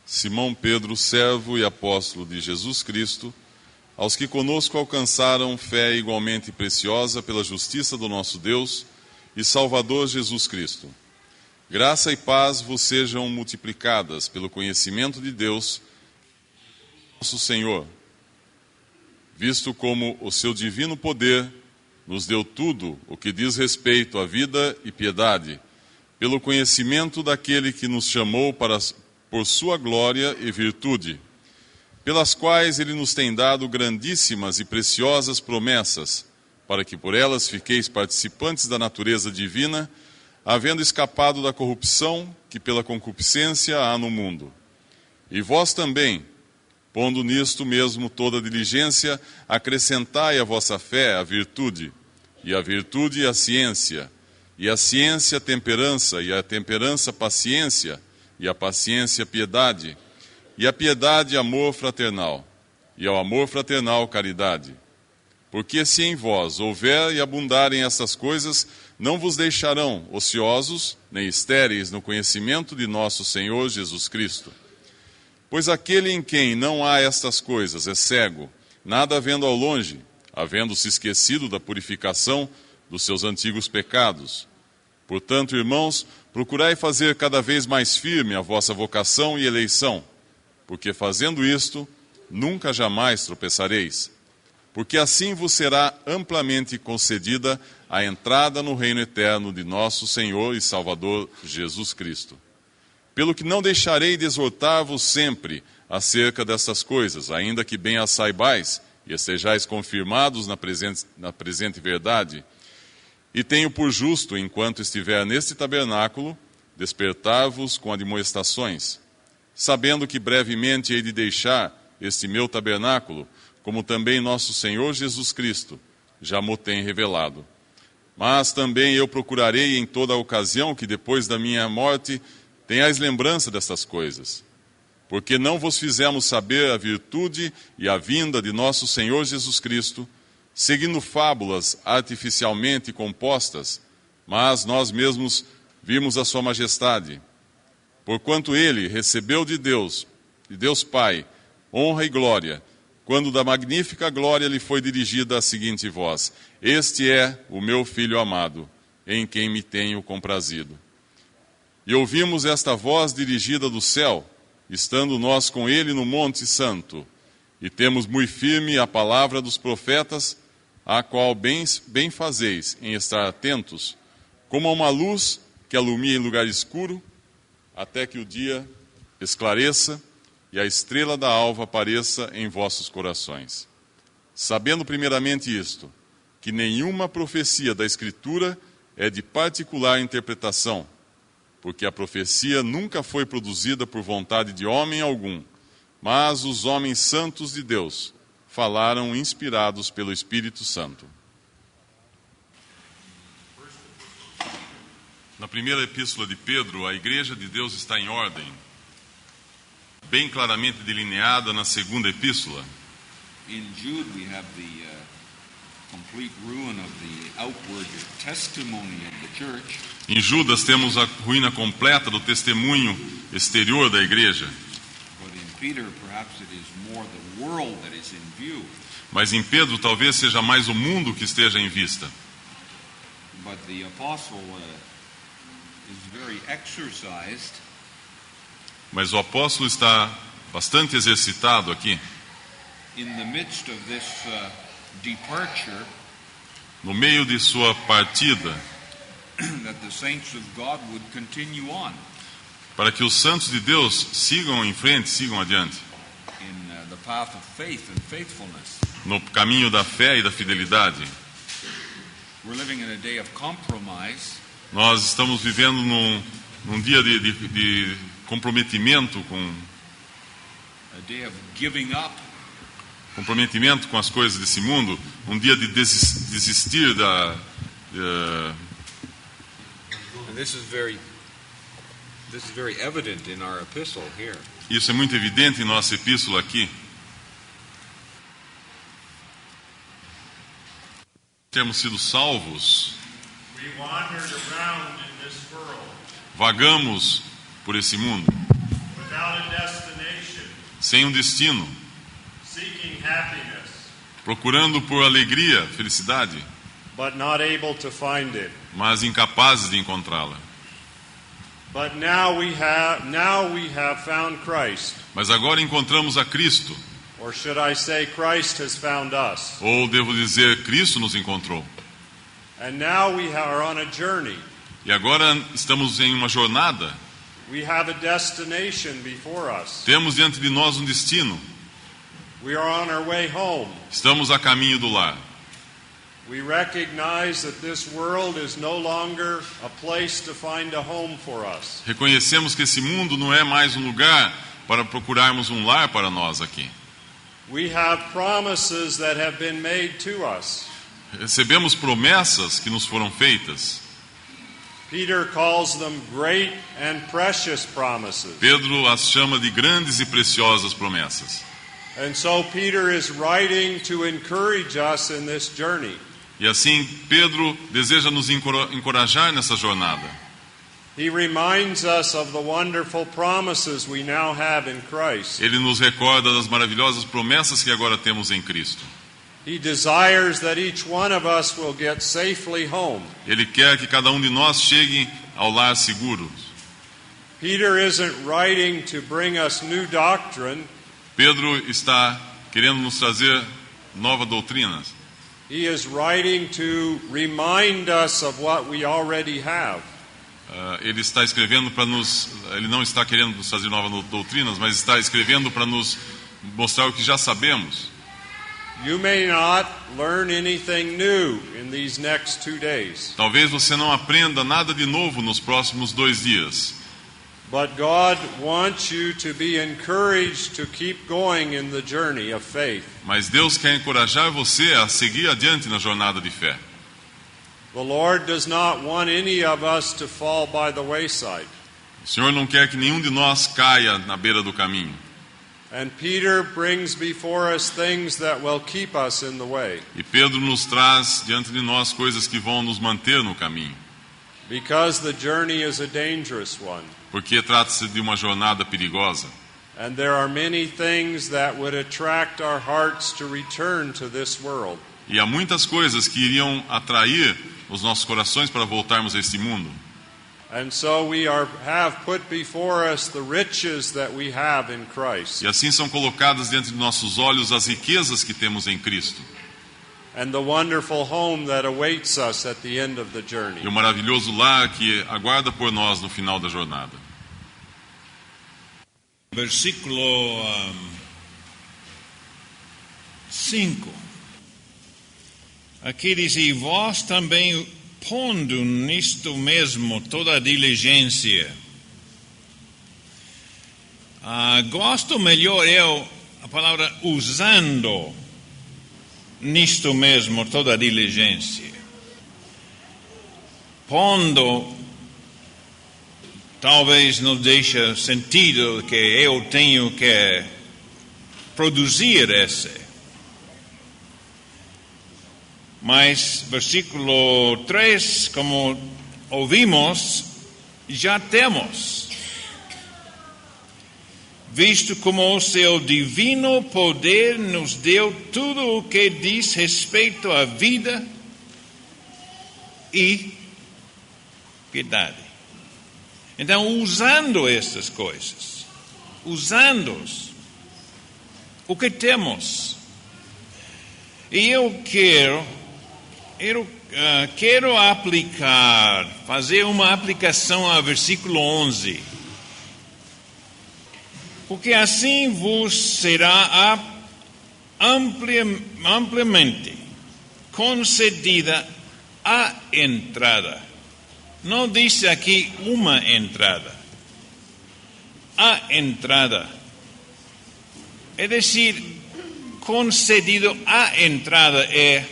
Simão Pedro, servo e apóstolo de Jesus Cristo, aos que conosco alcançaram fé igualmente preciosa pela justiça do nosso Deus e Salvador Jesus Cristo. Graça e paz vos sejam multiplicadas pelo conhecimento de Deus, nosso Senhor, visto como o seu divino poder nos deu tudo o que diz respeito à vida e piedade, pelo conhecimento daquele que nos chamou por sua glória e virtude, pelas quais ele nos tem dado grandíssimas e preciosas promessas, para que por elas fiqueis participantes da natureza divina, havendo escapado da corrupção que pela concupiscência há no mundo. E vós também, pondo nisto mesmo toda diligência, acrescentai à vossa fé a virtude, e a virtude a ciência, e a ciência a temperança, e a temperança paciência, e a paciência piedade, e a piedade amor fraternal, e ao amor fraternal caridade. Porque se em vós houver e abundarem estas coisas, não vos deixarão ociosos, nem estéreis no conhecimento de nosso Senhor Jesus Cristo. Pois aquele em quem não há estas coisas é cego, nada vendo ao longe, havendo-se esquecido da purificação dos seus antigos pecados. Portanto, irmãos, procurai fazer cada vez mais firme a vossa vocação e eleição, porque fazendo isto, nunca jamais tropeçareis. Porque assim vos será amplamente concedida a entrada no reino eterno de nosso Senhor e Salvador Jesus Cristo. Pelo que não deixarei de exortar-vos sempre acerca destas coisas, ainda que bem as saibais e estejais confirmados na presente verdade. E tenho por justo, enquanto estiver neste tabernáculo, despertar-vos com admoestações, sabendo que brevemente hei de deixar este meu tabernáculo, como também nosso Senhor Jesus Cristo já mo tem revelado. Mas também eu procurarei em toda a ocasião que depois da minha morte tenhais lembrança destas coisas, porque não vos fizemos saber a virtude e a vinda de nosso Senhor Jesus Cristo, seguindo fábulas artificialmente compostas, mas nós mesmos vimos a sua majestade. Porquanto ele recebeu de Deus Pai, honra e glória, quando da magnífica glória lhe foi dirigida a seguinte voz: Este é o meu Filho amado, em quem me tenho comprazido. E ouvimos esta voz dirigida do céu, estando nós com ele no Monte Santo, e temos muito firme a palavra dos profetas, a qual bem fazeis em estar atentos, como a uma luz que alumia em lugar escuro, até que o dia esclareça e a estrela da alva apareça em vossos corações. Sabendo primeiramente isto, que nenhuma profecia da Escritura é de particular interpretação, porque a profecia nunca foi produzida por vontade de homem algum, mas os homens santos de Deus falaram inspirados pelo Espírito Santo. Na primeira epístola de Pedro, a igreja de Deus está em ordem, bem claramente delineada na segunda epístola. In Jude we have the complete ruin of the outward testimony of the church. Em Judas temos a ruína completa do testemunho exterior da igreja. But in Peter perhaps it is more the world that is in view. Mas em Pedro talvez seja mais o mundo que esteja em vista. But the apostle is very exercised. Mas o apóstolo está bastante exercitado aqui. In the midst of this departure, no meio de sua partida, that the saints of God would continue on. Para que os santos de Deus sigam em frente, sigam adiante. In the path of faith and faithfulness. No caminho da fé e da fidelidade. We're living in a day of compromise. Nós estamos vivendo num dia de comprometimento com a day of giving up. Comprometimento com as coisas desse mundo, um dia de desistir da And this is very evident in our epistle here. Isso é muito evidente em nossa epístola aqui. Temos sido salvos. Vagamos por esse mundo. sem um destino, seeking happiness, procurando por alegria, felicidade, but not able to find it. mas incapazes de encontrá-la. But now we have found Christ. Mas agora encontramos a Cristo, Or should I say Christ has found us? ou devo dizer, Cristo nos encontrou. And now we are on a journey. E agora estamos em uma jornada, We have a destination before us. temos diante de nós um destino, We are on our way home. estamos a caminho do lar. We recognize that this world is no longer a place to find a home for us. Reconhecemos que esse mundo não é mais um lugar para procurarmos um lar para nós aqui. We have promises that have been made to us. Recebemos promessas que nos foram feitas. Peter calls them great and precious promises. Pedro as chama de grandes e preciosas promessas. And so Peter is writing to encourage us in this journey. E assim, Pedro deseja nos encorajar nessa jornada. He reminds us of the wonderful promises we now have in Christ. Ele nos recorda das maravilhosas promessas que agora temos em Cristo. He desires that each one of us will get safely home. Ele quer que cada um de nós chegue ao lar seguro. Peter isn't writing to bring us new doctrine. Pedro está querendo nos trazer nova doutrina. He is writing to remind us of what we already have. Ele está escrevendo para nos... Ele não está querendo nos trazer novas doutrinas, mas está escrevendo para nos mostrar o que já sabemos. You may not learn anything new in these next 2 days. Talvez você não aprenda nada de novo nos próximos 2 dias. But God wants you to be encouraged to keep going in the journey of faith. Mas Deus quer encorajar você a seguir adiante na jornada de fé. The Lord does not want any of us to fall by the wayside. O Senhor não quer que nenhum de nós caia na beira do caminho. And Peter brings before us things that will keep us in the way. E Pedro nos traz diante de nós coisas que vão nos manter no caminho. Because the journey is a dangerous one. Porque trata-se de uma jornada perigosa. And there are many things that would attract our hearts to return to this world. E há muitas coisas que iriam atrair os nossos corações para voltarmos a este mundo. And so we have put before us the riches that we have in Christ. E assim são colocadas diante de nossos olhos as riquezas que temos em Cristo. And the wonderful home that awaits us at the end of the journey. E o maravilhoso lar que aguarda por nós no final da jornada. Versículo 5. Aqui diz: e vós também pondo nisto mesmo toda a diligência. Gosto melhor a palavra usando nisto mesmo toda a diligência. Pondo talvez não deixa sentido que eu tenho que produzir esse. Mas versículo 3, como ouvimos, já temos. Visto como o seu divino poder nos deu tudo o que diz respeito à vida e piedade. Então, usando essas coisas, usando-os, o que temos? E eu quero aplicar, fazer uma aplicação ao versículo 11. Porque assim vos será amplamente concedida a entrada. Não diz aqui uma entrada. A entrada. É decir, concedido a entrada é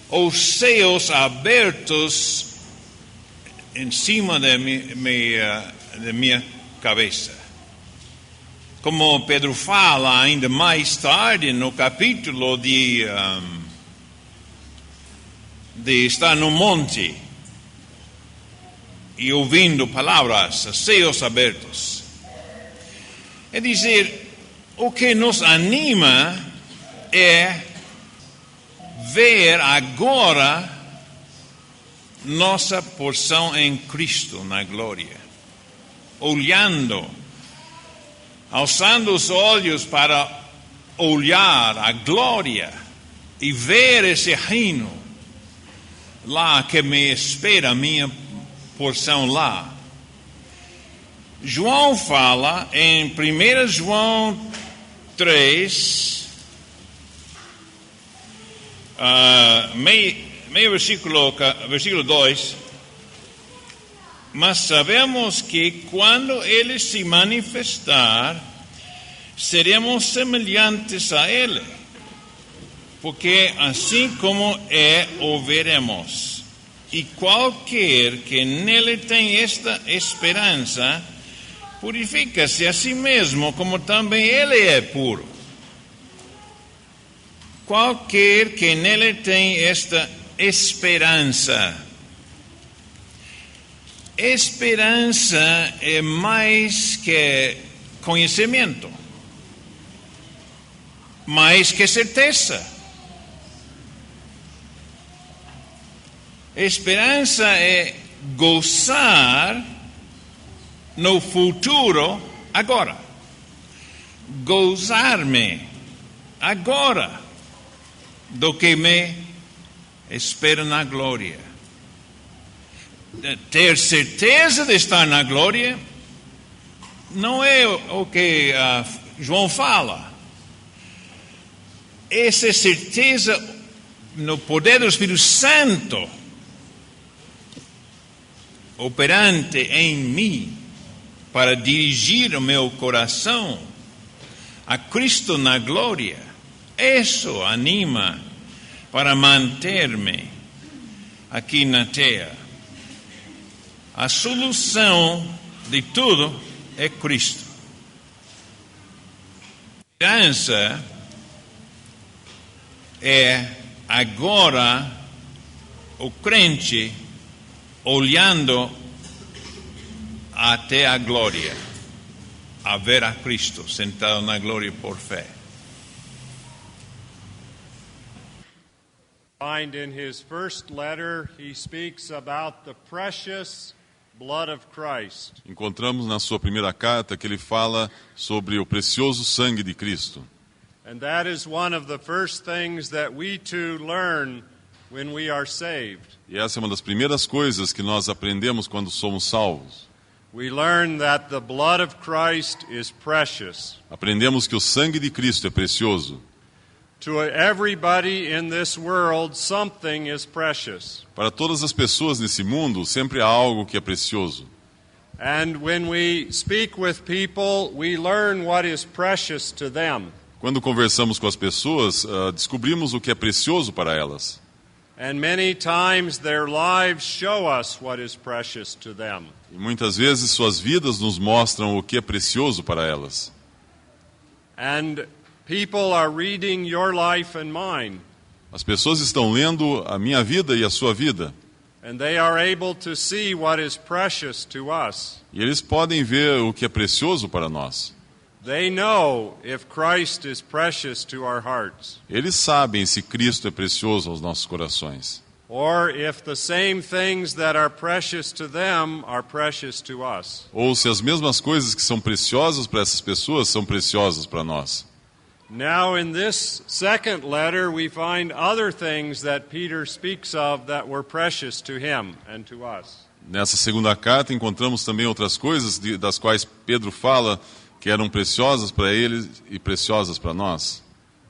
os céus abertos em cima da minha cabeça. Como Pedro fala ainda mais tarde no capítulo de estar no monte e ouvindo palavras, céus abertos. É dizer, o que nos anima é ver agora nossa porção em Cristo na glória. Olhando, alçando os olhos para olhar a glória e ver esse reino lá que me espera, a minha porção lá. João fala em 1 João 3, meio versículo 2, mas sabemos que quando Ele se manifestar, seremos semelhantes a Ele, porque assim como o veremos. E qualquer que nele tem esta esperança, purifica-se a si mesmo, como também Ele é puro. Qualquer que nele tem esta esperança. Esperança é mais que conhecimento, mais que certeza. Esperança é gozar no futuro agora. Gozar-me agora do que me espera na glória. Ter certeza de estar na glória não é o que João fala. Essa é certeza no poder do Espírito Santo operante em mim para dirigir o meu coração a Cristo na glória. Isso anima para manter-me aqui na terra. A solução de tudo é Cristo. A esperança é agora o crente olhando até a glória, a ver a Cristo sentado na glória por fé. Find in his first letter, he speaks about the precious blood of Christ. Encontramos na sua primeira carta que ele fala sobre o precioso sangue de Cristo. And that is one of the first things that we too learn when we are saved. E essa é uma das primeiras coisas que nós aprendemos quando somos salvos. We learn that the blood of Christ is precious. Aprendemos que o sangue de Cristo é precioso. To everybody in this world, something is precious. Para todas as pessoas nesse mundo, sempre há algo que é precioso. And when we speak with people, we learn what is precious to them. Quando conversamos com as pessoas, descobrimos o que é precioso para elas. And many times their lives show us what is precious to them. E muitas vezes suas vidas nos mostram o que é precioso para elas. And people are reading your life and mine. As pessoas estão lendo a minha vida e a sua vida. And they are able to see what is precious to us. E eles podem ver o que é precioso para nós. They know if Christ is precious to our hearts. Eles sabem se Cristo é precioso aos nossos corações. Or if the same things that are precious to them are precious to us. Ou se as mesmas coisas que são preciosas para essas pessoas são preciosas para nós. Now in this second letter we find other things that Peter speaks of that were precious to him and to us. Nessa segunda carta encontramos também outras coisas das quais Pedro fala que eram preciosas para ele e preciosas para nós.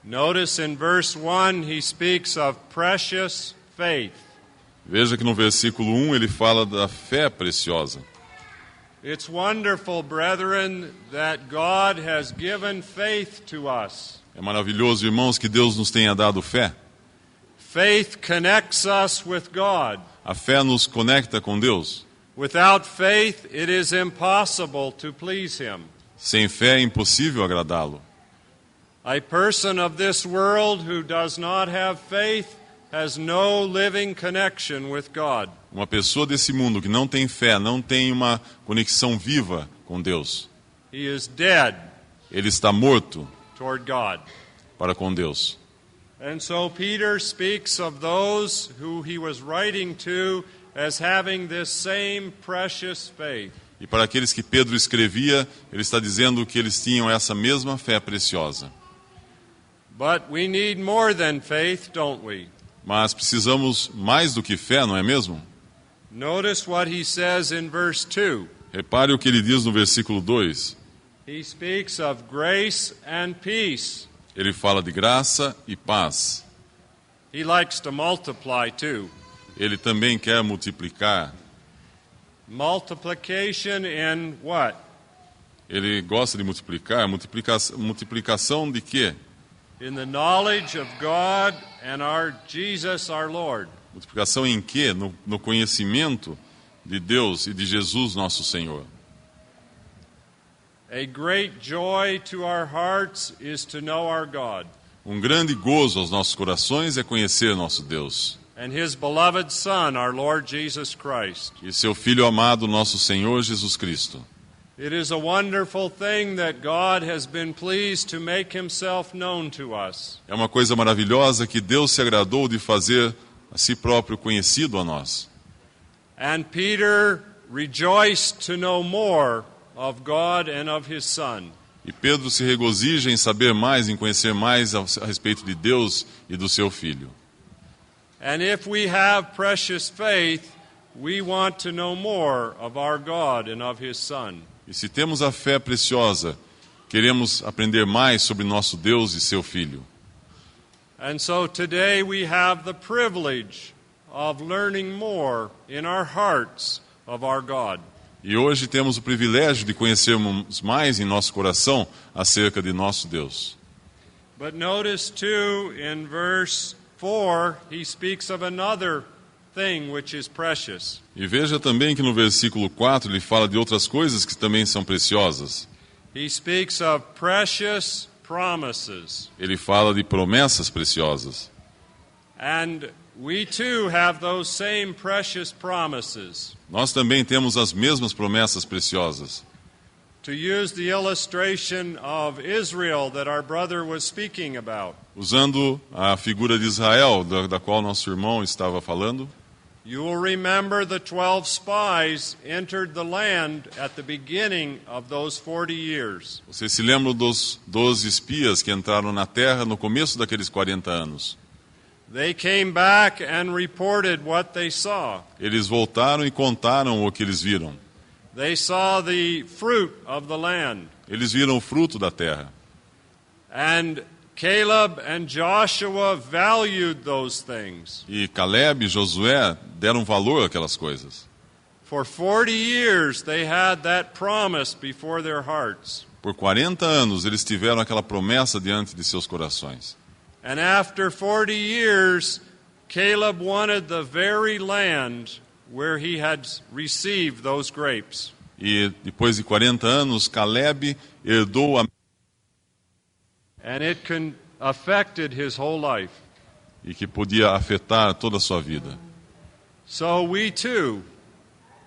Notice in verse 1 he speaks of precious faith. Veja que no versículo 1 ele fala da fé preciosa. It's wonderful, brethren, that God has given faith to us. É maravilhoso, irmãos, que Deus nos tenha dado fé. Faith connects us with God. A fé nos conecta com Deus. Without faith, it is impossible to please Him. Sem fé é impossível agradá-lo. A person of this world who does not have faith has no living connection with God. Uma pessoa desse mundo que não tem fé, não tem uma conexão viva com Deus. He is dead. Ele está morto. toward God. para com Deus. And so Peter speaks of those who he was writing to as having this same precious faith. E para aqueles que Pedro escrevia, ele está dizendo que eles tinham essa mesma fé preciosa. But we need more than faith, don't we? Mas precisamos mais do que fé, não é mesmo? Notice what he says in verse 2. Repare o que ele diz no versículo 2. He speaks of grace and peace. Ele fala de graça e paz. He likes to multiply too. Ele também quer multiplicar. Multiplication in what? Ele gosta de multiplicar. Multiplicação de quê? In the knowledge of God and our Jesus our Lord. Multiplicação em quê? No conhecimento de Deus e de Jesus nosso Senhor. A great joy to our hearts is to know our God Grande gozo aos nossos corações é conhecer nosso Deus. and His beloved Son, our Lord Jesus Christ. E seu Filho amado, nosso Senhor Jesus Cristo. It is a wonderful thing that God has been pleased to make Himself known to us. É uma coisa maravilhosa que Deus se agradou de fazer a si próprio conhecido a nós. And Peter rejoiced to know more of God and of His Son. E Pedro se regozija em saber mais, em conhecer mais a respeito de Deus e do seu Filho. And if we have precious faith, we want to know more of our God and of His Son. E se temos a fé preciosa, queremos aprender mais sobre nosso Deus e seu Filho. And so today we have the privilege of learning more in our hearts of our God. E hoje temos o privilégio de conhecermos mais em nosso coração acerca de nosso Deus. But notice too in verse 4 he speaks of another thing which is precious. E veja também que no versículo 4 ele fala de outras coisas que também são preciosas. He speaks of precious promises. Ele fala de promessas preciosas. And we too have those same precious promises. Nós também temos as mesmas promessas preciosas. To use the illustration of Israel that our brother was speaking about, Usando a figura de Israel, da qual nosso irmão estava falando, you will remember the 12 spies entered the land at the beginning of those 40 years. vocês se lembram dos 12 espias que entraram na terra no começo daqueles 40 anos. They came back and reported what they saw. Eles voltaram e contaram o que eles viram. They saw the fruit of the land. Eles viram o fruto da terra. And Caleb and Joshua valued those things. E Caleb e Josué deram valor àquelas coisas. For 40 years they had that promise before their hearts. Por 40 anos eles tiveram aquela promessa diante de seus corações. And after 40 years, Caleb wanted the very land where he had received those grapes. E depois de 40 anos, Caleb herdou a And it affected his whole life. e que podia afetar toda a sua vida. So we too,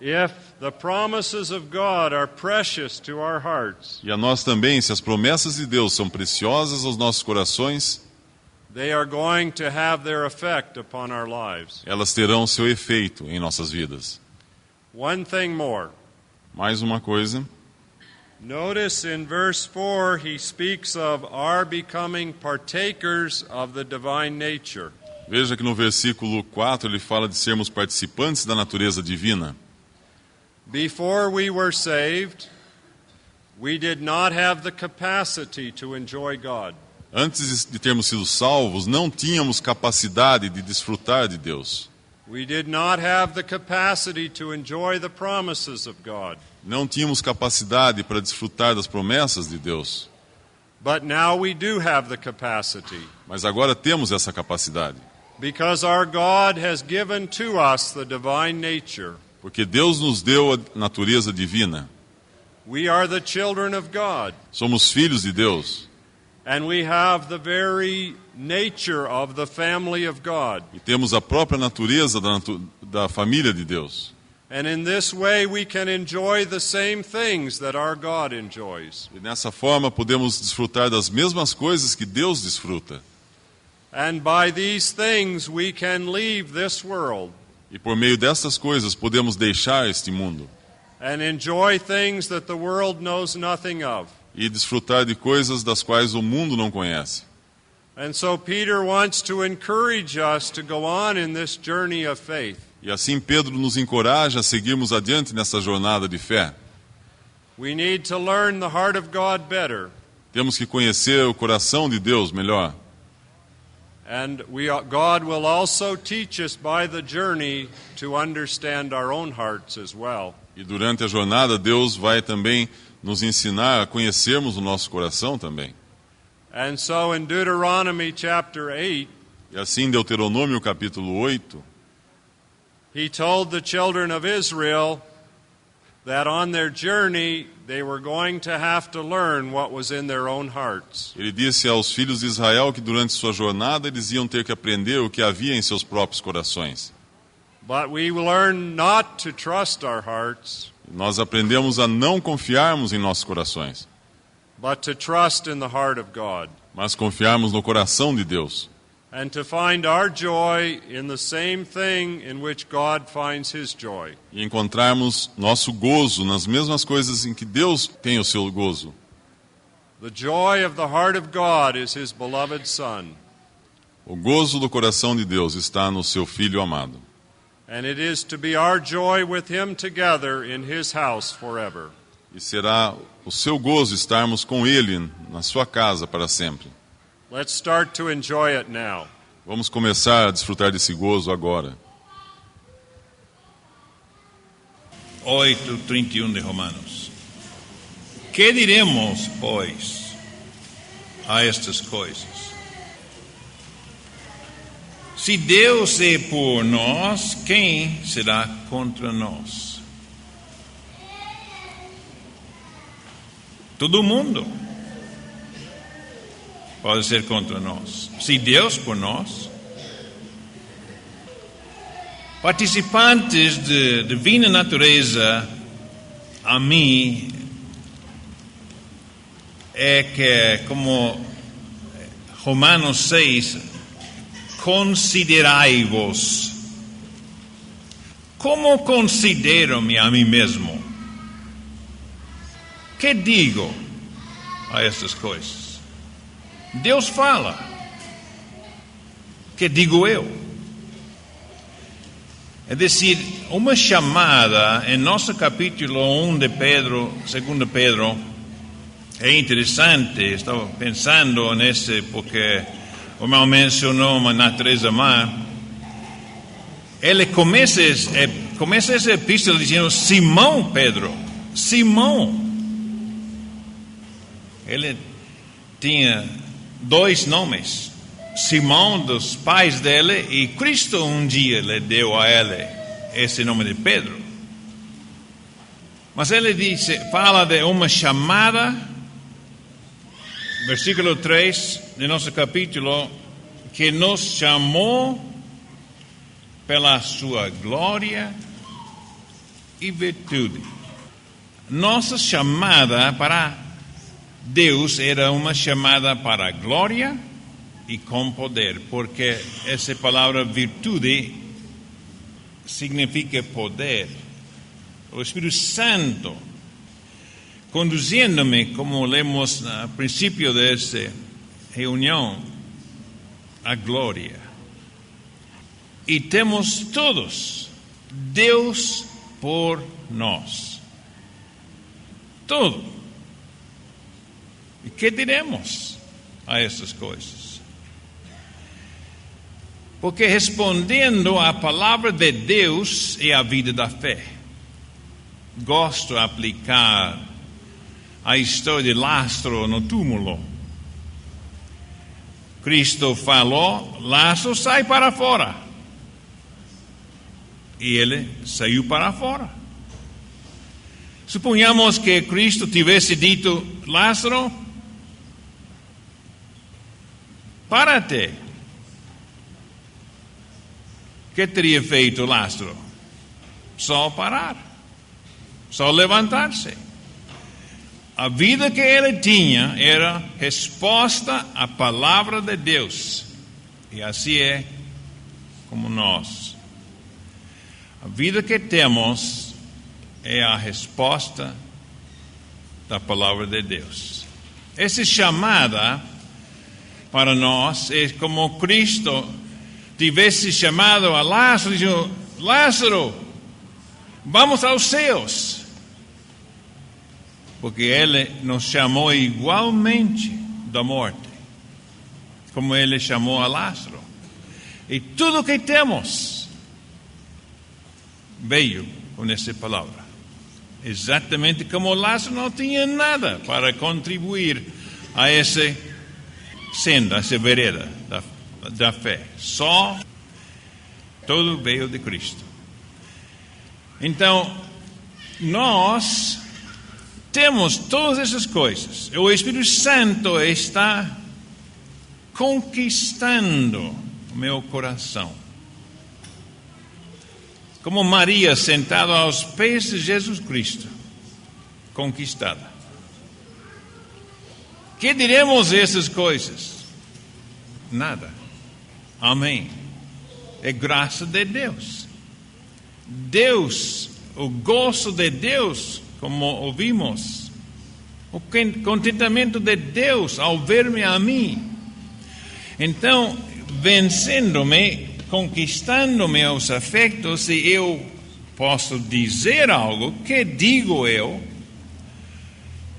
if the promises of God are precious to our hearts, E a nós também, se as promessas de Deus são preciosas aos nossos corações, they are going to have their effect upon our lives. elas terão seu efeito em nossas vidas. One thing more. Mais uma coisa, Notice in verse 4 he speaks of our becoming partakers of the divine nature. veja que no versículo 4 ele fala de sermos participantes da natureza divina. Before we were saved, we did not have the capacity to enjoy God. Antes de termos sido salvos, não tínhamos capacidade de desfrutar de Deus. We did not have the capacity to enjoy the promises of God. Não tínhamos capacidade para desfrutar das promessas de Deus. But now we do have the capacity, Mas agora temos essa capacidade. because our God has given to us the divine nature. Porque Deus nos deu a natureza divina. We are the children of God, Somos filhos de Deus. and we have the very nature of the family of God. E temos a própria natureza da família de Deus. And in this way we can enjoy the same things that our God enjoys. E dessa forma podemos desfrutar das mesmas coisas que Deus desfruta. And by these things we can leave this world E por meio dessas coisas podemos deixar este mundo and enjoy things that the world knows nothing of. e desfrutar de coisas das quais o mundo não conhece. And so Peter wants to encourage us to go on in this journey of faith. E assim Pedro nos encoraja a seguirmos adiante nessa jornada de fé. We need to learn the heart of God better. Temos que conhecer o coração de Deus melhor. And God will also teach us by the journey to understand our own hearts as well. E durante a jornada Deus vai também nos ensinar a conhecermos o nosso coração também. And so in Deuteronomy chapter 8, E assim em Deuteronômio capítulo 8, he told the children of Israel that on their journey they were going to have to learn what was in their own hearts. ele disse aos filhos de Israel que durante sua jornada eles iam ter que aprender o que havia em seus próprios corações. But we learn not to trust our hearts, Nós aprendemos a não confiarmos em nossos corações, but to trust in the heart of God, mas confiarmos no coração de Deus. and to find our joy in the same thing in which God finds his joy. E encontrarmos nosso gozo nas mesmas coisas em que Deus tem o seu gozo. The joy of the heart of God is his beloved Son, O gozo do coração de Deus está no seu Filho amado. and it is to be our joy with him together in his house forever. E será o seu gozo estarmos com Ele na sua casa para sempre. Let's start to enjoy it now. Vamos começar a desfrutar desse gozo agora. 8:31 de Romanos. Que diremos, pois, a estas coisas? Se Deus é por nós, quem será contra nós? Todo mundo pode ser contra nós. Se Deus por nós, participantes de divina natureza, a mim é que, como Romanos 6, considerai-vos. Como considero-me a mim mesmo? Que digo a estas coisas? Deus fala. Que digo eu? É decir, uma chamada em nosso capítulo 1 de Pedro, 2 Pedro, é interessante. Estava pensando nesse porque, como eu mencionou, uma natureza má. Ele começa essa epístola dizendo Simão Pedro, Simão. Ele tinha 2 nomes, Simão dos pais dele, e Cristo um dia lhe deu a ele esse nome de Pedro. Mas ele fala de uma chamada, versículo 3 de nosso capítulo, que nos chamou pela sua glória e virtude. Nossa chamada para Deus era uma chamada para a glória e com poder, porque essa palavra virtude significa poder. O Espírito Santo conduzindo-me, como lemos no princípio dessa reunião, a glória. E temos todos Deus por nós. Tudo. E que diremos a essas coisas? Porque respondendo à palavra de Deus é a vida da fé. Gosto de aplicar a história de Lázaro no túmulo. Cristo falou, Lázaro sai para fora. E ele saiu para fora. Suponhamos que Cristo tivesse dito, Lázaro, para-te. O que teria feito Lázaro? só parar, só levantar-se. A vida que ele tinha era resposta à palavra de Deus. E assim é como nós. A vida que temos é a resposta da palavra de Deus. Essa chamada para nós é como Cristo tivesse chamado a Lázaro e disse: Lázaro, vamos aos céus. Porque ele nos chamou igualmente da morte, como ele chamou a Lázaro. E tudo que temos veio com essa palavra. Exatamente como Lázaro não tinha nada para contribuir a essa senda, a essa vereda da fé. Só tudo veio de Cristo. Então, nós temos todas essas coisas. O Espírito Santo está conquistando o meu coração. Como Maria sentada aos pés de Jesus Cristo, conquistada. Que diremos essas coisas? Nada. Amém. É graça de Deus. Deus, o gozo de Deus, como ouvimos, o contentamento de Deus ao ver-me a mim. Então, vencendo-me, conquistando meus afetos, se eu posso dizer algo, que digo eu?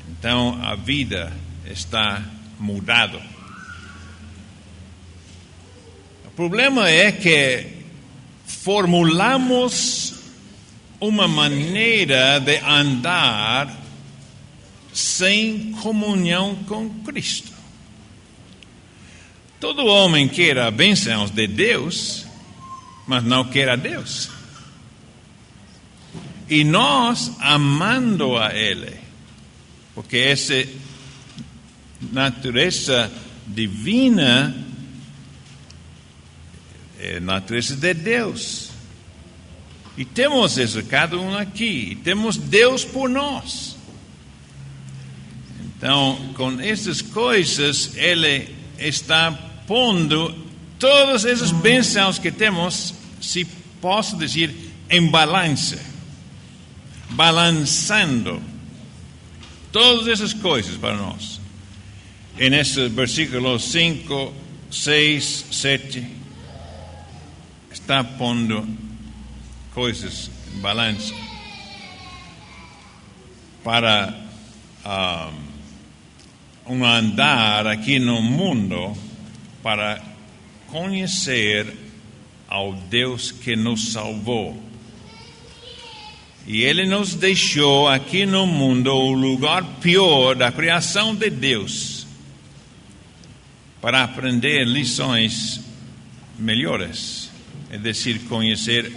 Então a vida está mudada. O problema é que formulamos uma maneira de andar sem comunhão com Cristo. Todo homem quer a bênção de Deus, mas não quer a Deus. E nós, amando a Ele, porque essa natureza divina é a natureza de Deus. E temos isso, cada um aqui. E temos Deus por nós. Então, com essas coisas, Ele está pondo todas essas bênçãos que temos, se posso dizer, em balança. Balançando todas essas coisas para nós. E nesse versículo 5, 6, 7, está pondo coisas em balança para um andar aqui no mundo para conhecer ao Deus que nos salvou. E Ele nos deixou aqui no mundo o lugar pior da criação de Deus para aprender lições melhores, é decir, conhecer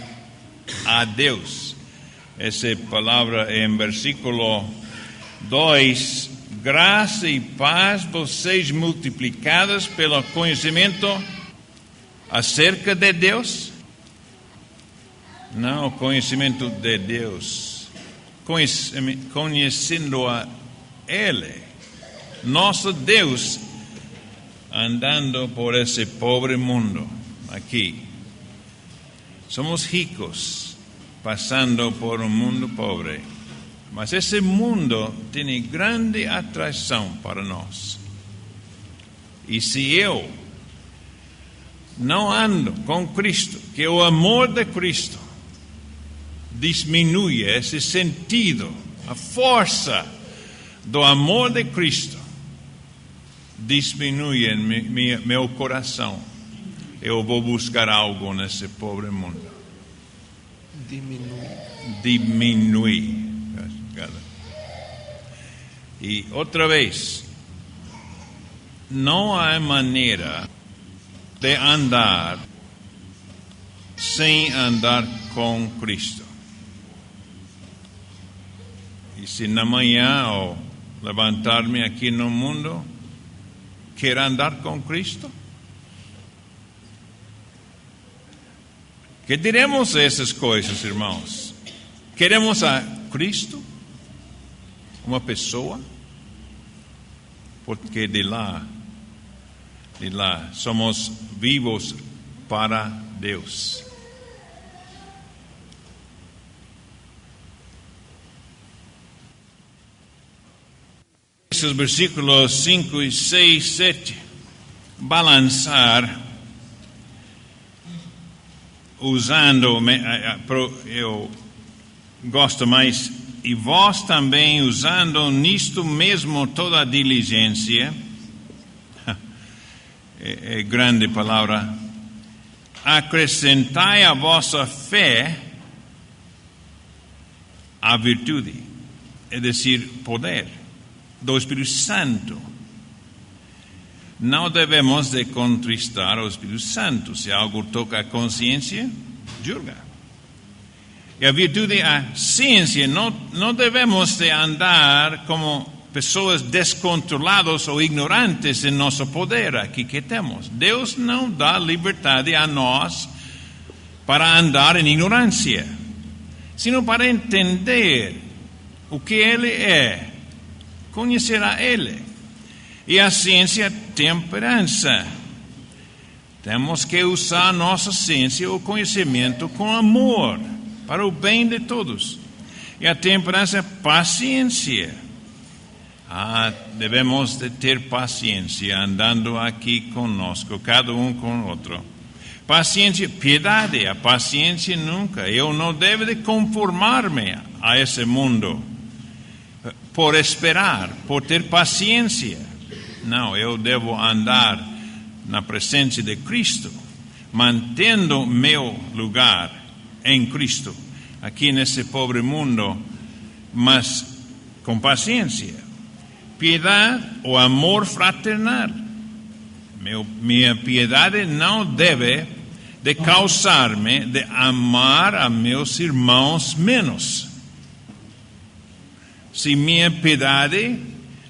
a Deus. Essa palavra em versículo 2: graça e paz vocês multiplicadas pelo conhecimento acerca de Deus. Não, conhecimento de Deus, conhecendo a Ele, nosso Deus, andando por esse pobre mundo aqui. Somos ricos, passando por um mundo pobre, mas esse mundo tem grande atração para nós. E se eu não ando com Cristo, que o amor de Cristo diminui esse sentido, a força do amor de Cristo diminui em meu coração. Eu vou buscar algo nesse pobre mundo. Diminui. E outra vez, não há maneira de andar sem andar com Cristo. E se na manhã, ao levantar-me aqui no mundo, quer andar com Cristo? Que diremos essas coisas, irmãos? Queremos a Cristo, uma pessoa, porque de lá somos vivos para Deus. Esses versículos 5 e 6, 7, balançar, usando, eu gosto mais, e vós também usando nisto mesmo toda a diligência, é grande palavra, acrescentai a vossa fé a virtude, é dizer, poder do Espírito Santo. Não devemos de contristar o Espírito Santo. Se algo toca a consciência, julga. E a virtude, a ciência, não devemos de andar como pessoas descontroladas ou ignorantes em nosso poder aqui que temos. Deus não dá liberdade a nós para andar em ignorância, sino para entender o que Ele é, conhecer a Ele. E a ciência, temperança. Temos que usar nossa ciência, o conhecimento, com amor, para o bem de todos. E a temperança, paciência. Devemos de ter paciência andando aqui conosco, cada um com o outro. Paciência, piedade. A paciência nunca. Eu não devo de conformar-me a esse mundo por esperar, por ter paciência. Não, eu devo andar na presença de Cristo, mantendo meu lugar em Cristo, aqui nesse pobre mundo, mas com paciência. Piedade ou amor fraternal. Minha piedade não deve de causar-me de amar a meus irmãos menos. Se minha piedade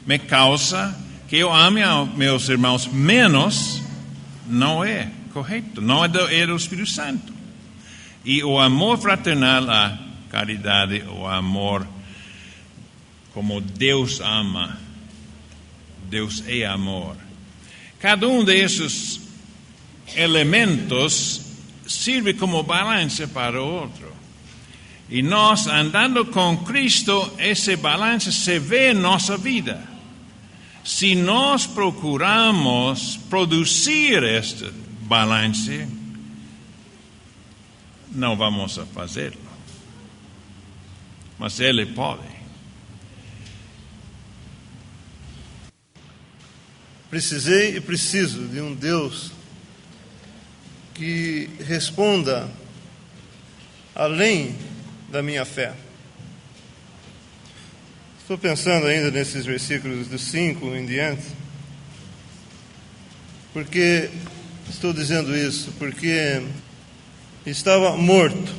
me causa que eu ame a meus irmãos menos, não é correto, não é do Espírito Santo. E o amor fraternal, a caridade, o amor como Deus ama, Deus é amor. Cada um desses elementos serve como balança para o outro. E nós, andando com Cristo, esse balanço se vê em nossa vida. Se nós procuramos produzir este balanço, não vamos a fazê-lo. Mas Ele pode. Precisei e preciso de um Deus que responda além da minha fé. Estou pensando ainda nesses versículos dos 5 em diante. Porque estou dizendo isso? Porque estava morto.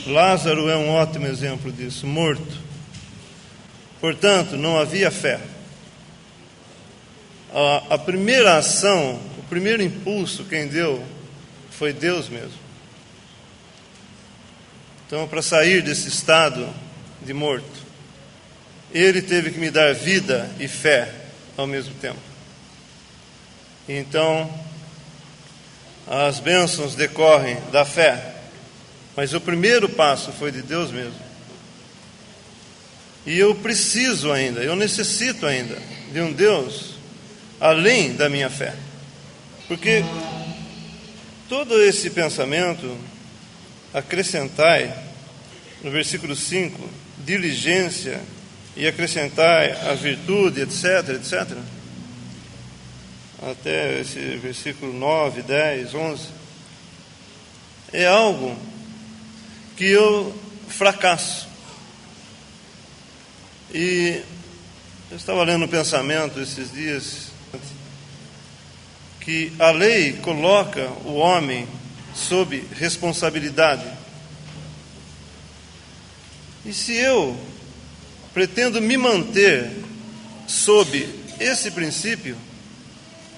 Lázaro é um ótimo exemplo disso, morto. Portanto, não havia fé. A primeira ação, o primeiro impulso, quem deu, foi Deus mesmo. Então, para sair desse estado de morto, Ele teve que me dar vida e fé ao mesmo tempo. Então, as bênçãos decorrem da fé, mas o primeiro passo foi de Deus mesmo. E eu preciso ainda, eu necessito ainda de um Deus além da minha fé. Porque todo esse pensamento, acrescentai, no versículo 5, diligência, e acrescentai a virtude, etc., etc., até esse versículo 9, 10, 11, é algo que eu fracasso. E eu estava lendo um pensamento esses dias, que a lei coloca o homem sob responsabilidade. E se eu pretendo me manter sob esse princípio,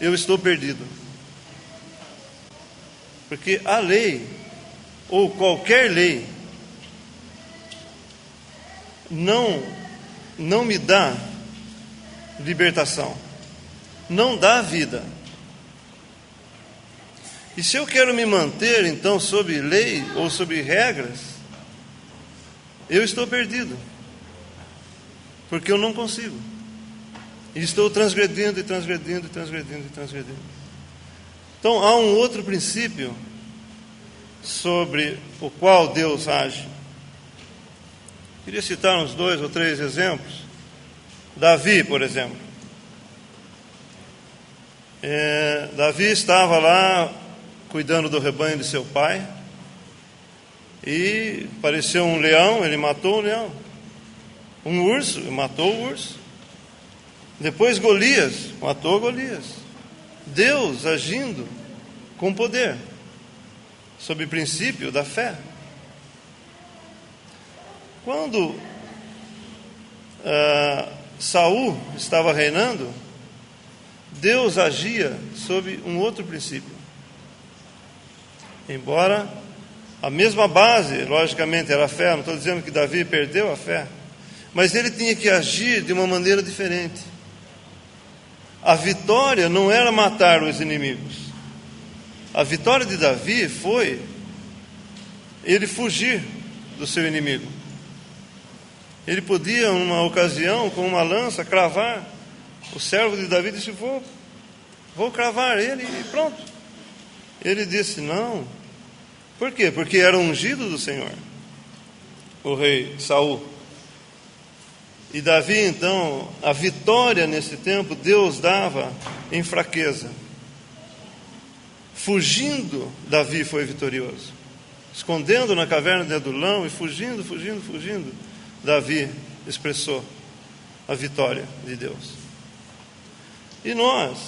eu estou perdido. Porque a lei, ou qualquer lei, não me dá libertação, não dá vida. E se eu quero me manter, então, sob lei ou sob regras, eu estou perdido, porque eu não consigo. E estou transgredindo e transgredindo e transgredindo e transgredindo. Então, há um outro princípio sobre o qual Deus age. Queria citar uns 2 ou 3 exemplos. Davi, por exemplo. Davi estava lá cuidando do rebanho de seu pai, e apareceu um leão, ele matou o leão. Um urso, ele matou o urso. Depois Golias, matou Golias. Deus agindo com poder, sob o princípio da fé. Quando Saul estava reinando, Deus agia sob um outro princípio. Embora a mesma base, logicamente, era a fé, não estou dizendo que Davi perdeu a fé, mas ele tinha que agir de uma maneira diferente. A vitória não era matar os inimigos. A vitória de Davi foi ele fugir do seu inimigo. Ele podia, numa ocasião, com uma lança, cravar. O servo de Davi disse: vou cravar ele e pronto. Ele disse: não. Por quê? Porque era ungido do Senhor, o rei Saul. E Davi, então, a vitória nesse tempo, Deus dava em fraqueza. Fugindo, Davi foi vitorioso. Escondendo na caverna de Adulão e fugindo, Davi expressou a vitória de Deus. E nós,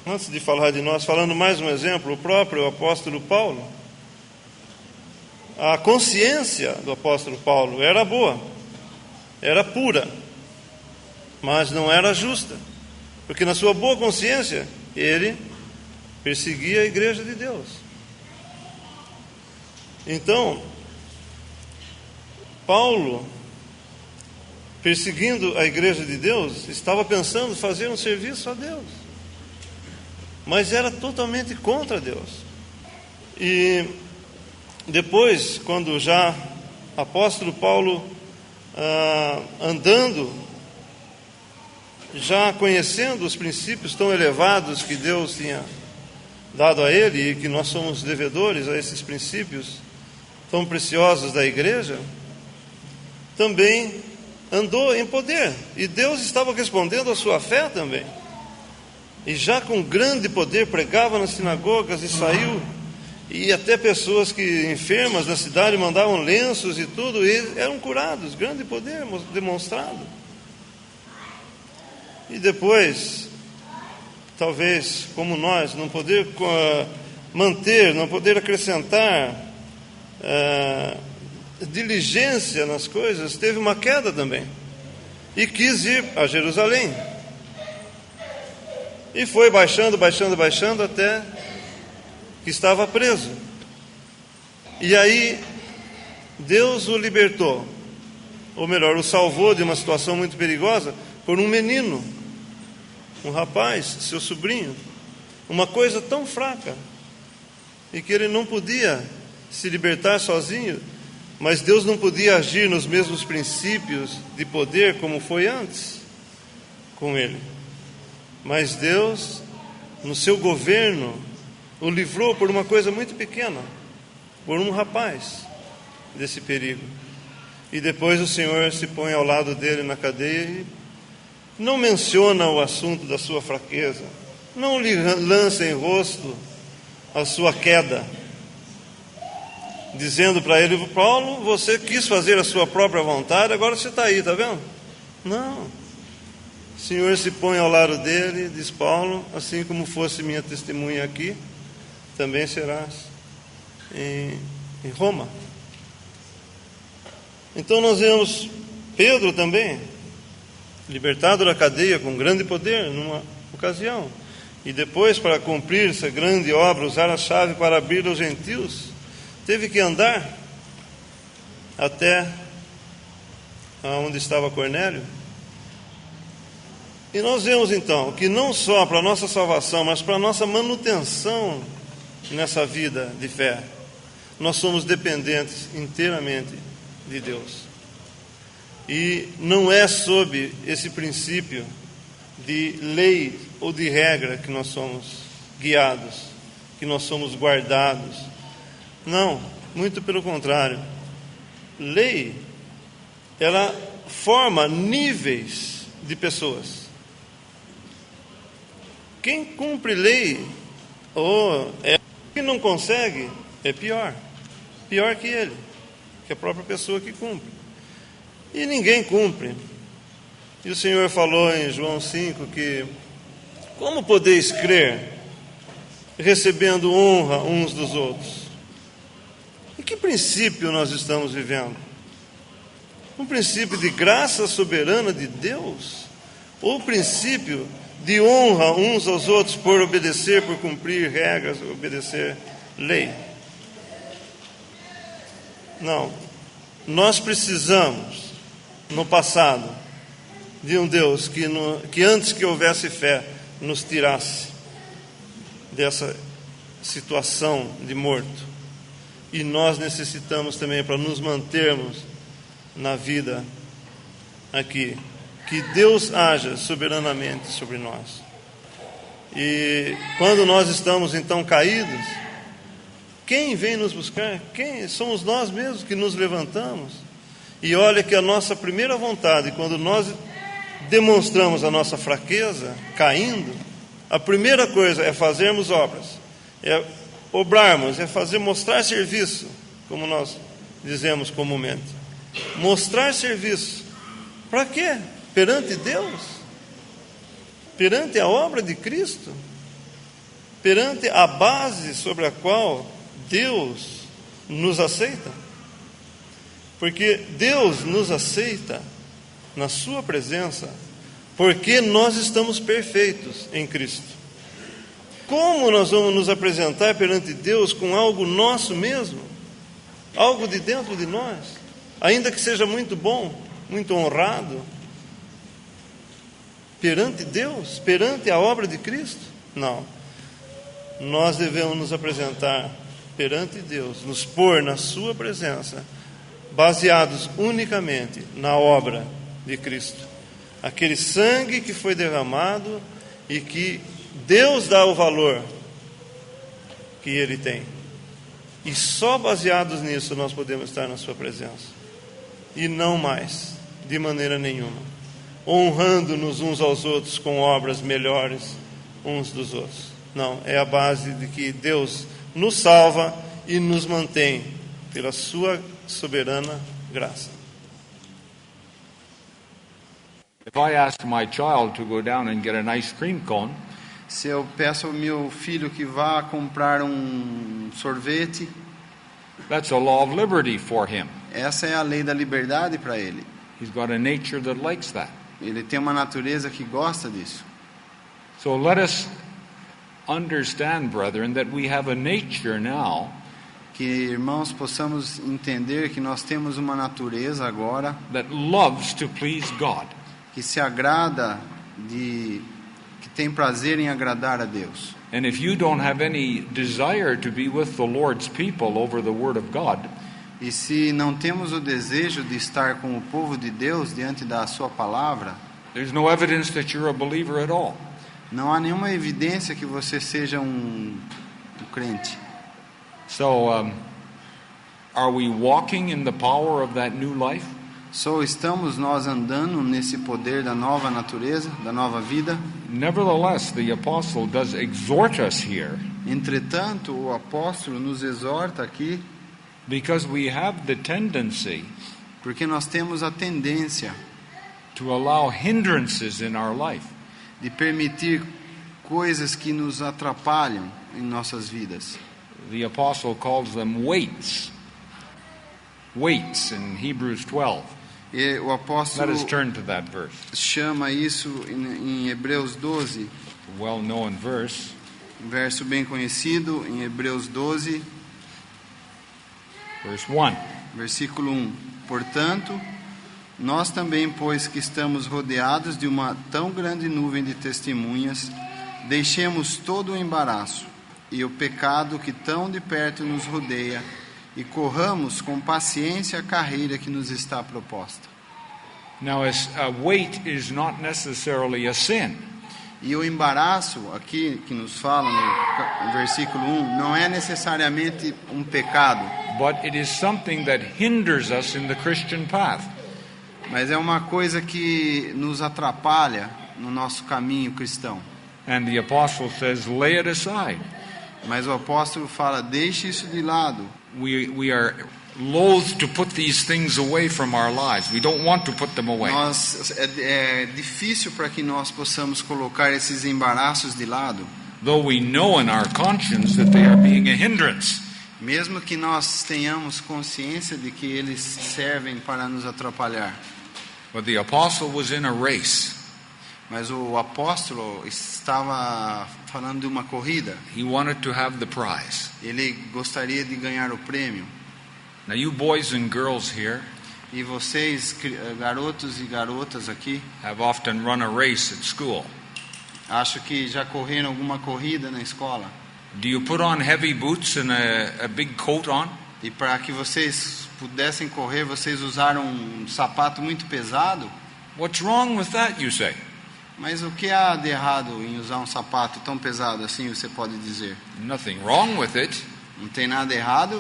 antes de falar de nós, falando mais um exemplo, o próprio apóstolo Paulo. A consciência do apóstolo Paulo era boa, era pura, mas não era justa, porque na sua boa consciência ele perseguia a igreja de Deus. Então, Paulo, perseguindo a igreja de Deus, estava pensando fazer um serviço a Deus, mas era totalmente contra Deus. E depois, quando já apóstolo Paulo andando, já conhecendo os princípios tão elevados que Deus tinha dado a ele, e que nós somos devedores a esses princípios tão preciosos da igreja, também andou em poder, e Deus estava respondendo à sua fé também, e já com grande poder pregava nas sinagogas e saiu. E até pessoas que enfermas na cidade mandavam lenços e tudo, e eram curados, grande poder demonstrado. E depois, talvez, como nós, não poder manter, não poder acrescentar diligência nas coisas, teve uma queda também. E quis ir a Jerusalém. E foi baixando até que estava preso. E aí Deus o libertou, ou melhor, o salvou de uma situação muito perigosa por um menino, um rapaz, seu sobrinho, uma coisa tão fraca, e que ele não podia se libertar sozinho, mas Deus não podia agir nos mesmos princípios de poder como foi antes com ele. Mas Deus, no seu governo, o livrou por uma coisa muito pequena, por um rapaz, desse perigo. E depois o Senhor se põe ao lado dele na cadeia e não menciona o assunto da sua fraqueza, não lhe lança em rosto a sua queda, dizendo para ele: Paulo, você quis fazer a sua própria vontade, agora você está aí, está vendo? Não. O Senhor se põe ao lado dele e diz: Paulo, assim como fosse minha testemunha aqui, também serás em Roma. Então nós vemos Pedro também, libertado da cadeia com grande poder, numa ocasião. E depois, para cumprir essa grande obra, usar a chave para abrir aos gentios, teve que andar até onde estava Cornélio. E nós vemos então que não só para a nossa salvação, mas para a nossa manutenção nessa vida de fé, nós somos dependentes inteiramente de Deus. E não é sob esse princípio de lei ou de regra que nós somos guiados, que nós somos guardados. Não, muito pelo contrário. Lei, ela forma níveis de pessoas. Quem cumpre lei, quem não consegue, é pior que ele, que a própria pessoa que cumpre. E ninguém cumpre. E o Senhor falou em João 5 que como podeis crer recebendo honra uns dos outros? Em que princípio nós estamos vivendo? Um princípio de graça soberana de Deus? Ou o princípio de honra uns aos outros por obedecer, por cumprir regras, obedecer lei? Não. Nós precisamos, no passado, de um Deus que antes que houvesse fé, nos tirasse dessa situação de morto. E nós necessitamos também, para nos mantermos na vida aqui, que Deus haja soberanamente sobre nós. E quando nós estamos então caídos, quem vem nos buscar? Somos nós mesmos que nos levantamos. E olha que a nossa primeira vontade, quando nós demonstramos a nossa fraqueza, caindo, a primeira coisa é fazermos obras, é obrarmos, é mostrar serviço, como nós dizemos comumente. Mostrar serviço. Para quê? Perante Deus? Perante a obra de Cristo? Perante a base sobre a qual Deus nos aceita? Porque Deus nos aceita na sua presença, porque nós estamos perfeitos em Cristo. Como nós vamos nos apresentar perante Deus com algo nosso mesmo? Algo de dentro de nós? Ainda que seja muito bom, muito honrado, perante Deus, perante a obra de Cristo? Não. Nós devemos nos apresentar perante Deus, nos pôr na sua presença, baseados unicamente na obra de Cristo. Aquele sangue que foi derramado e que Deus dá o valor que Ele tem. E só baseados nisso nós podemos estar na sua presença. E não mais, de maneira nenhuma, honrando-nos uns aos outros com obras melhores uns dos outros. Não, é a base de que Deus nos salva e nos mantém pela sua soberana graça. If I ask my child to go down and get an ice cream cone, se eu peço ao meu filho que vá comprar sorvete, that's a law of liberty for him. Essa é a lei da liberdade para ele. He's got a nature that likes that. Ele tem uma natureza que gosta disso. So let us understand, brethren, that we have a nature now que, irmãos, possamos entender que nós temos uma natureza agora that loves to please God. Que se agrada que tem prazer em agradar a Deus. And if you don't have any desire to be with the Lord's people over the word of God, e se não temos o desejo de estar com o povo de Deus diante da sua palavra, there's no evidence that you're a believer at all. Não há nenhuma evidência que você seja um crente. So, are we walking in the power of that new life? Estamos nós andando nesse poder da nova natureza, da nova vida? Nevertheless, the apostle does exhort us here. Entretanto, o apóstolo nos exorta aqui, because we have the tendency, porque nós temos a tendência, to allow hindrances in our life, de permitir coisas que nos atrapalham em nossas vidas. The apostle calls them weights. Weights in Hebrews 12. E o apóstolo Let us turn to that verse. Chama isso em Hebreus 12. Well-known verse. Um verso bem conhecido em Hebreus 12. Verse 1. Versículo 1. Portanto, Nós também, pois que estamos rodeados de uma tão grande nuvem de testemunhas, deixemos todo o embaraço e o pecado que tão de perto nos rodeia e corramos com paciência a carreira que nos está proposta. Now, a weight is not necessarily a sin. E o embaraço, aqui que nos fala no versículo 1, não é necessariamente um pecado, But it is something that hinders us in the Christian path. mas é uma coisa que nos atrapalha no nosso caminho cristão. And the apostle says, lay it aside. Mas o apóstolo fala, deixe isso de lado. We are loath to put these things away from our lives. We don't want to put them away. É difícil para que nós possamos colocar esses embaraços de lado, Though we know in our conscience that they are being a hindrance. mesmo que nós tenhamos consciência de que eles servem para nos atrapalhar. But the apostle was in a race. Mas o apóstolo estava falando de uma corrida. He wanted to have the prize. Ele gostaria de ganhar o prêmio. Now you boys and girls here E vocês, garotos e garotas aqui, have often run a race at school. acho que já correram alguma corrida na escola. Do you put on heavy boots and a big coat on? E para que vocês pudessem correr, vocês usaram um sapato muito pesado. What's wrong with that, you say? Mas o que há de errado em usar um sapato tão pesado assim, você pode dizer? Nothing wrong with it. Não tem nada errado,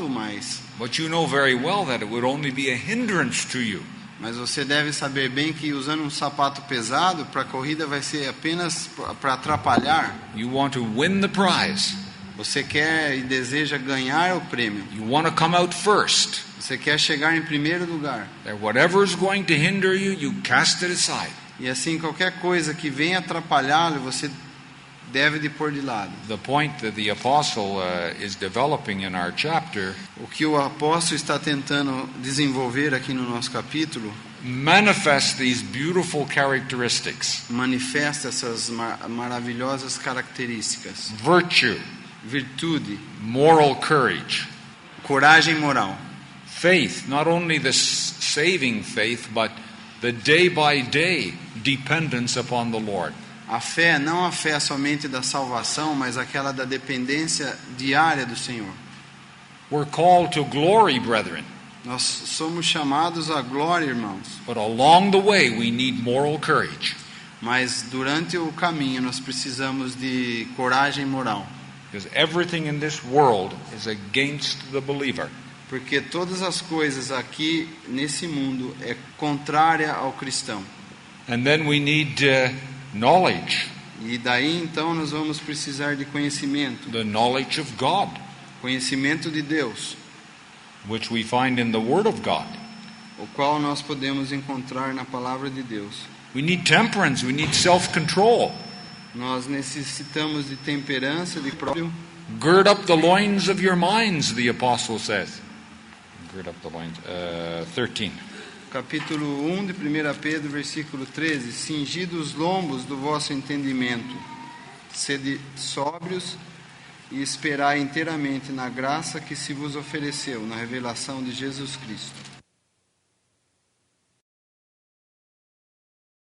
But you know very well that it would only be a hindrance to you. mas você deve saber bem que usando um sapato pesado para a corrida vai ser apenas para atrapalhar. You want to win the prize. Você quer e deseja ganhar o prêmio. You want to come out first. Você quer chegar em primeiro lugar. That whatever is going to hinder you, you cast it aside. E assim, qualquer coisa que venha atrapalhá-lo, você deve de pôr de lado. The point that the apostle is developing in our chapter O que o apóstolo está tentando desenvolver aqui no nosso capítulo manifests these beautiful characteristics. manifesta essas maravilhosas características: Virtue, virtude, moral courage, coragem moral, faith, not only the saving faith, but the day-by-day dependence upon the Lord. a fé, não a fé somente da salvação, mas aquela da dependência diária do Senhor. We're called to glory, brethren, Nós somos chamados à glória, irmãos, but along the way we need moral courage. mas durante o caminho nós precisamos de coragem moral, Because everything in this world is against the believer. porque todas as coisas aqui nesse mundo é contrária ao cristão. And then we need knowledge, E daí então nós vamos precisar de conhecimento, the knowledge of God, conhecimento de Deus, which we find in the Word of God. o qual nós podemos encontrar na palavra de Deus. We need temperance, we need self-control. Nós necessitamos de temperança, de próprio. Gird up the loins of your minds, the apostle says. Gird up the loins. 13. Capítulo 1 de 1 Pedro, versículo 13. Cingido os lombos do vosso entendimento, sede sóbrios e esperai inteiramente na graça que se vos ofereceu, na revelação de Jesus Cristo.